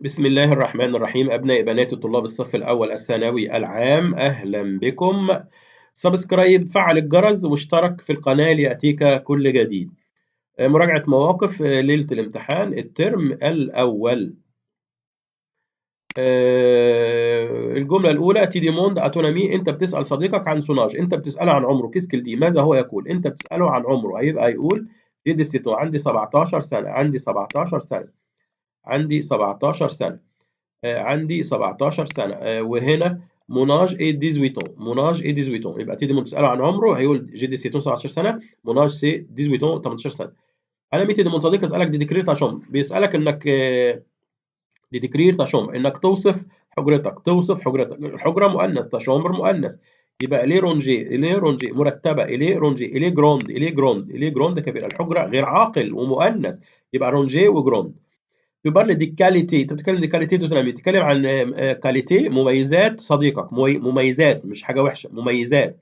بسم الله الرحمن الرحيم. أبنائي بناتي طلاب الصف الأول الثانوي العام، أهلا بكم. سبسكرايب، فعل الجرس واشترك في القناة ليأتيك كل جديد. مراجعة مواقف ليلة الامتحان الترم الأول. الجملة الأولى: تي ديموند أتونامي، أنت بتسأل صديقك عن سوناج، أنت بتسأله عن عمره. كيسكل دي، ماذا هو يقول؟ أنت بتسأله عن عمره، هيبقى يقول جدي سيتو، عندي 17 سنة، عندي 17 سنة، عندي 17 سنة. عندي 17 سنة. وهنا موناج اي 18، موناج اي 18، يبقى تيجي تسأله عن عمره هيقول جي دي سيتون 17 سنة، موناج سي 18 18 سنة. انا ميتي من صديق اسالك دي ديكرير تاشوم، بيسالك انك دي ديكرير تاشوم، انك توصف حجرتك، توصف حجرتك. الحجرة مؤنث، تاشومبر مؤنث، يبقى اليه رونجي، اليه رونجي مرتبة، اليه رونجي، اليه جروند، اليه جروند، اليه جروند كبيرة. الحجرة غير عاقل ومؤنث، يبقى رونجي وجروند. تبرر دي كاليتي، انت بتتكلم دي كاليتي دوتونامي، بتتكلم عن كاليتي مميزات صديقك، مميزات مش حاجه وحشه، مميزات.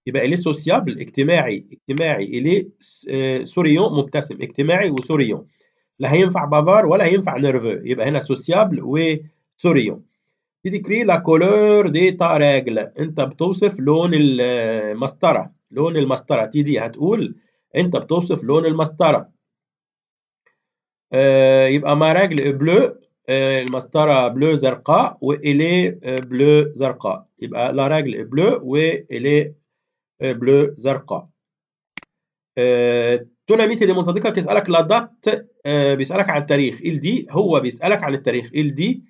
يبقى اليه سوسيابل اجتماعي، اجتماعي. اليه سوريون مبتسم، اجتماعي وسوريون. لا هينفع بافار ولا هينفع نيرفو، يبقى هنا سوسيابل وسوريون. تديكري لا كولور دي تا راجل، انت بتوصف لون المسطره، لون المسطره. تيجي هتقول انت بتوصف لون المسطره. يبقى ما رجل بلو، المسطرة بلو زرقاء وإليه بلو زرقاء، يبقى لا رجل بلو وإليه بلو زرقاء. توناميتي دي من صديقك يسألك لا دات، بيسألك عن التاريخ. دي هو بيسألك عن التاريخ. دي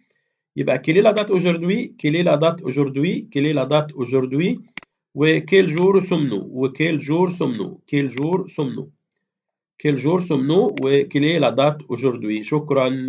يبقى كيلي لا دات اوجوردوي، كيلي لا دات اوجوردوي، كيلي لا دات اوجوردوي، وكيل جور سمنو، وكيل جور سمنو، كيل جور سمنو، كيل جور سمنو، وكيلي لا دات اوجوردوي. شكرا.